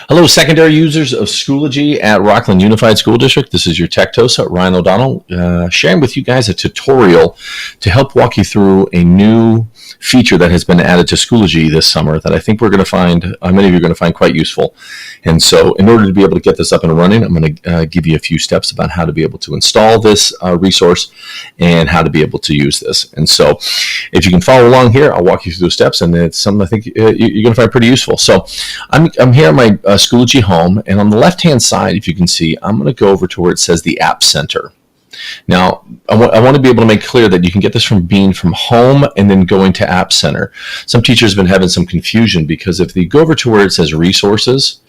Hello, secondary users of Schoology at Rockland Unified School District. This is your tech host, Ryan O'Donnell, sharing with you guys a tutorial to help walk you through a new feature that has been added to Schoology this summer that I think we're going to find, many of you are going to find quite useful. And so in order to be able to get this up and running, I'm going to give you a few steps about how to be able to install this resource and how to be able to use this. And so if you can follow along here, I'll walk you through the steps, and it's something I think you're going to find pretty useful. So I'm here at my Schoology home, and on the left-hand side, if you can see, I'm going to go over to where it says the App Center. Now, I want to be able to make clear that you can get this from being from home and then going to App Center. Some teachers have been having some confusion because if you go over to where it says Resources,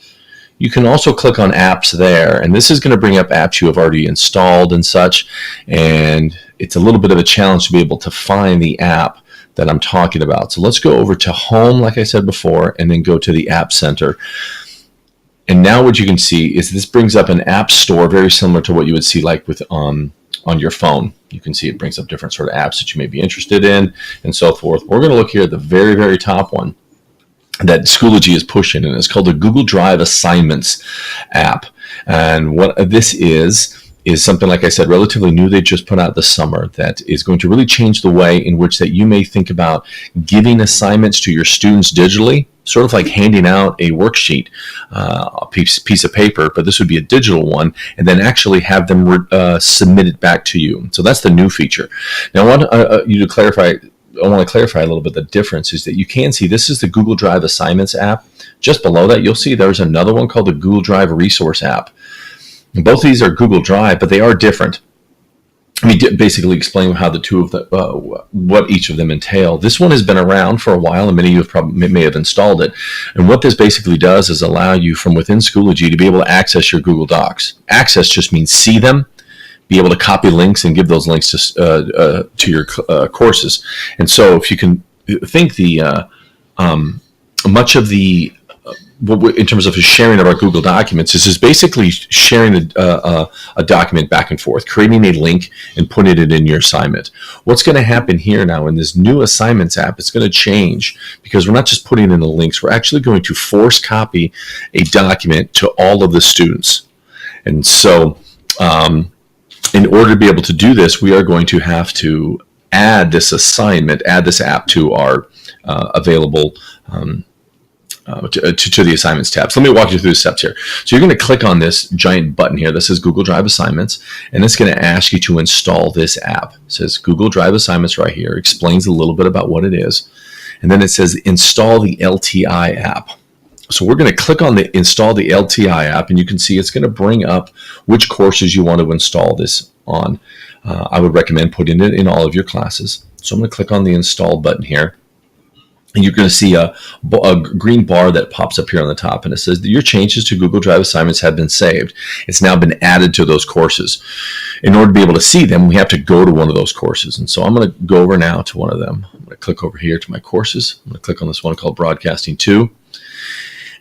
you can also click on Apps there, and this is going to bring up apps you have already installed and such, and it's a little bit of a challenge to be able to find the app that I'm talking about. So let's go over to Home, like I said before, and then go to the App Center. And now what you can see is this brings up an app store very similar to what you would see like with on your phone. You can see it brings up different sort of apps that you may be interested in and so forth. We're going to look here at the very, very top one that Schoology is pushing, and it's called the Google Drive Assignments app. And what this is something, like I said, relatively new they just put out this summer that is going to really change the way in which that you may think about giving assignments to your students digitally, sort of like handing out a worksheet, a piece of paper, but this would be a digital one, and then actually have them submit it back to you. So that's the new feature. Now I want you to clarify. I want to clarify a little bit the difference is that you can see this is the Google Drive Assignments app. Just below that, you'll see there's another one called the Google Drive Resource app. And both of these are Google Drive, but they are different. Let me basically explain how the two of the what each of them entail. This one has been around for a while, and many of you have probably may have installed it. And what this basically does is allow you from within Schoology to be able to access your Google Docs. Access just means see them, be able to copy links and give those links to your courses. And so if you can think much of the in terms of the sharing of our Google documents, this is basically sharing a document back and forth, creating a link and putting it in your assignment. What's going to happen here now in this new assignments app, it's going to change because we're not just putting in the links, we're actually going to force copy a document to all of the students. And so in order to be able to do this, we are going to have to add this app to our available to the assignments tab. So let me walk you through the steps here. So you're going to click on this giant button here that says Google Drive Assignments, and it's going to ask you to install this app. It says Google Drive Assignments right here, explains a little bit about what it is, and then it says install the LTI app. So we're going to click on the install the LTI app, and you can see it's going to bring up which courses you want to install this on. I would recommend putting it in all of your classes. So I'm going to click on the install button here. And you're going to see a green bar that pops up here on the top, and it says that your changes to Google Drive Assignments have been saved. It's now been added to those courses. In order to be able to see them, we have to go to one of those courses. And so I'm going to go over now to one of them. I'm going to click over here to my courses. I'm going to click on this one called Broadcasting 2.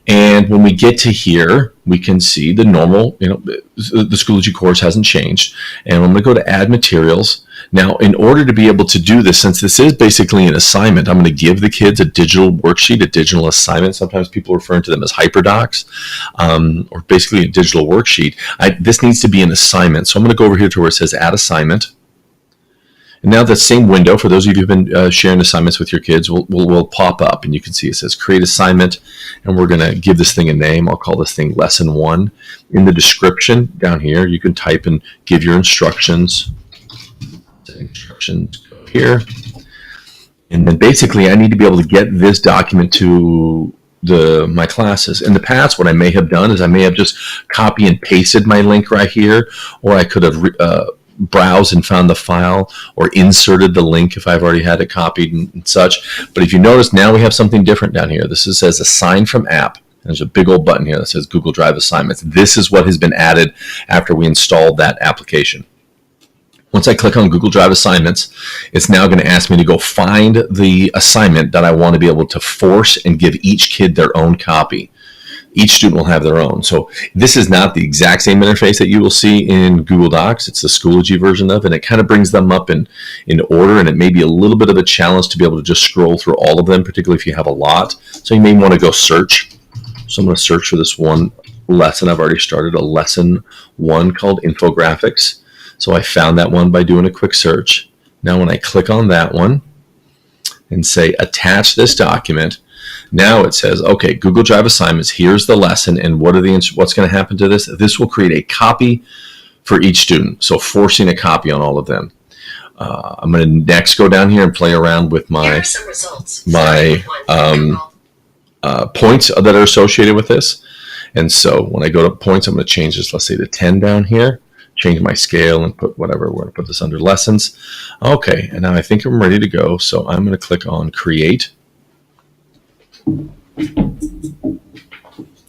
And when we get to here, we can see the normal, the Schoology course hasn't changed. And I'm going to go to Add Materials. Now, in order to be able to do this, since this is basically an assignment, I'm going to give the kids a digital worksheet, a digital assignment. Sometimes people refer to them as hyperdocs, or basically a digital worksheet. This needs to be an assignment. So I'm going to go over here to where it says Add Assignment. And now that same window, for those of you who've been sharing assignments with your kids, will pop up, and you can see it says Create Assignment, and we're going to give this thing a name. I'll call this thing Lesson 1. In the description down here, you can type and give your instructions. Instructions go here. And then basically, I need to be able to get this document to my classes. In the past, what I may have done is I may have just copy and pasted my link right here, or I could have browsed and found the file, or inserted the link if I've already had it copied and such. But if you notice, now we have something different down here. This says Assign from App. There's a big old button here that says Google Drive Assignments. This is what has been added after we installed that application. Once I click on Google Drive Assignments, it's now going to ask me to go find the assignment that I want to be able to force and give each kid their own copy. Each student will have their own. So this is not the exact same interface that you will see in Google Docs. It's the Schoology version of it, and it kind of brings them up in order, and it may be a little bit of a challenge to be able to just scroll through all of them, particularly if you have a lot. So you may want to go search So I'm going to search for this one lesson. I've already started a lesson 1 called infographics. So I found that one by doing a quick search. Now when I click on that one and say attach this document, now it says, okay, Google Drive assignments, here's the lesson, and what's going to happen to this? This will create a copy for each student, so forcing a copy on all of them. I'm going to next go down here and play around with my points that are associated with this. And so when I go to points, I'm going to change this, let's say to 10 down here, change my scale and put whatever. We're going to put this under lessons. Okay, and now I think I'm ready to go. So I'm going to click on create.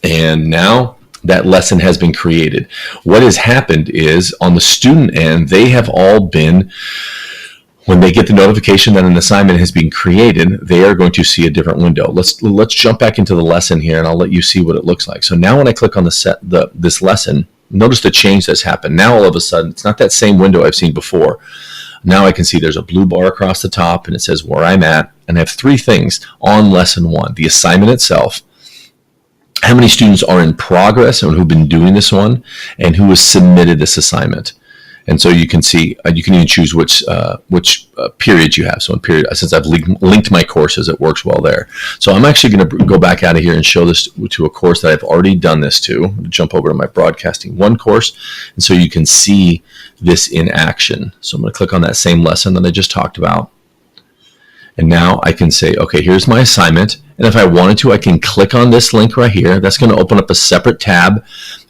And now that lesson has been created. What has happened is on the student end, they have all been, when they get the notification that an assignment has been created, they are going to see a different window. Let's jump back into the lesson here, and I'll let you see what it looks like. So now when I click on this lesson, notice the change that's happened. Now all of a sudden, it's not that same window I've seen before. Now I can see there's a blue bar across the top, and it says where I'm at, and I have 3 things on lesson 1. The assignment itself, how many students are in progress and who've been doing this one, and who has submitted this assignment. And so you can see, you can even choose which periods you have. So in period, since I've linked my courses, it works well there. So I'm actually going to go back out of here and show this to a course that I've already done this to. I'm going to jump over to my Broadcasting 1 course, and so you can see this in action. So I'm going to click on that same lesson that I just talked about. And now I can say, okay, here's my assignment. And if I wanted to, I can click on this link right here. That's going to open up a separate tab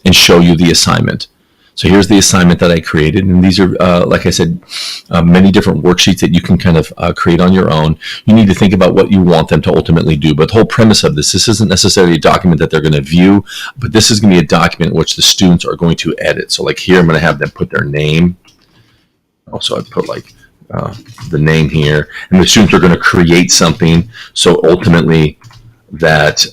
and show you the assignment. So here's the assignment that I created, and these are, like I said, many different worksheets that you can kind of create on your own. You need to think about what you want them to ultimately do, but the whole premise of this isn't necessarily a document that they're going to view, but this is going to be a document in which the students are going to edit. So like here, I'm going to have them put their name. Also, I put like the name here, and the students are going to create something. So ultimately that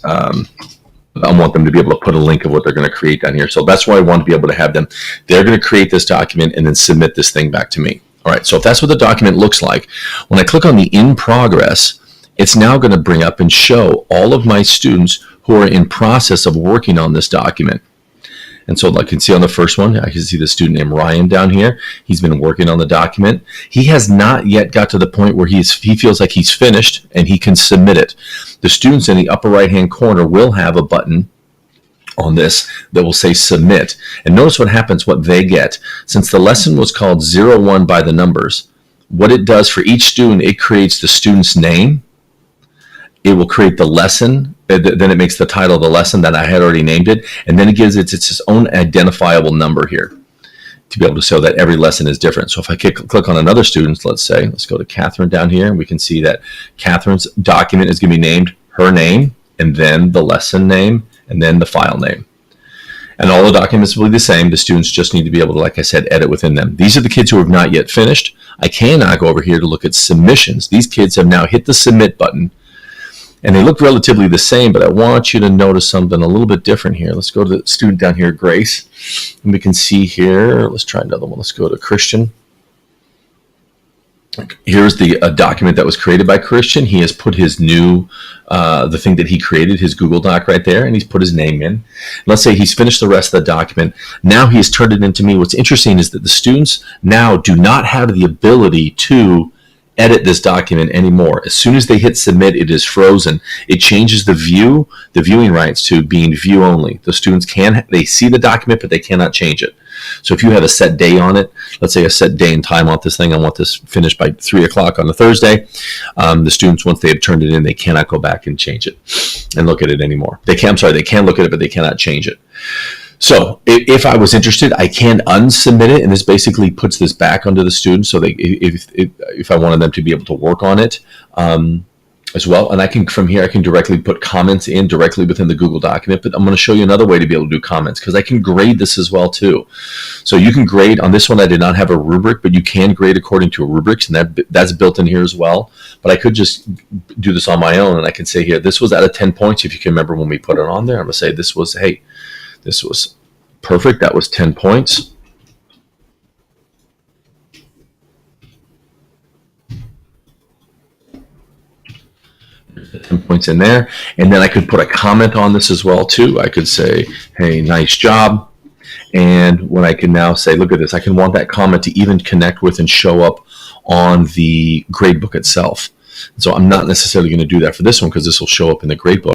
I want them to be able to put a link of what they're going to create down here. So that's why I want to be able to have them. They're going to create this document and then submit this thing back to me. All right, so if that's what the document looks like, when I click on the in progress, it's now going to bring up and show all of my students who are in process of working on this document. And so I can see on the first one, I can see the student named Ryan down here. He's been working on the document. He has not yet got to the point where he feels like he's finished and he can submit it. The students in the upper right-hand corner will have a button on this that will say submit. And notice what happens, what they get. Since the lesson was called 01 by the numbers, what it does for each student, it creates the student's name. It will create the lesson. Then it makes the title of the lesson that I had already named it, and then it gives its own identifiable number here to be able to show that every lesson is different. So if I click on another student, let's go to Catherine down here, and we can see that Catherine's document is going to be named her name, and then the lesson name, and then the file name. And all the documents will be the same. The students just need to be able to, like I said, edit within them. These are the kids who have not yet finished. I can now go over here to look at submissions. These kids have now hit the submit button. And they look relatively the same, but I want you to notice something a little bit different here. Let's go to the student down here, Grace. And we can see here, let's try another one. Let's go to Christian. Here's the document that was created by Christian. He has put his new, the thing that he created, his Google Doc right there, and he's put his name in. Let's say he's finished the rest of the document. Now he has turned it into me. What's interesting is that the students now do not have the ability to edit this document anymore. As soon as they hit submit, it is frozen. It changes the viewing rights to being view only. The students they see the document, but they cannot change it. So if you have a set day on it, let's say a set day and time on this thing, I want this finished by 3 o'clock on a Thursday. The students, once they have turned it in, they cannot go back and change it and look at it anymore. They can look at it, but they cannot change it. So if I was interested, I can unsubmit it, and this basically puts this back onto the students. So if I wanted them to be able to work on it as well, and from here I can directly put comments in directly within the Google document. But I'm going to show you another way to be able to do comments, because I can grade this as well too. So you can grade on this one. I did not have a rubric, but you can grade according to rubrics, and that's built in here as well. But I could just do this on my own, and I can say here, this was out of 10 points. If you can remember when we put it on there, I'm going to say this was perfect. That was 10 points. 10 points in there. And then I could put a comment on this as well too. I could say, hey, nice job. And what I can now say, look at this, I can want that comment to even connect with and show up on the gradebook itself. So I'm not necessarily going to do that for this one because this will show up in the gradebook.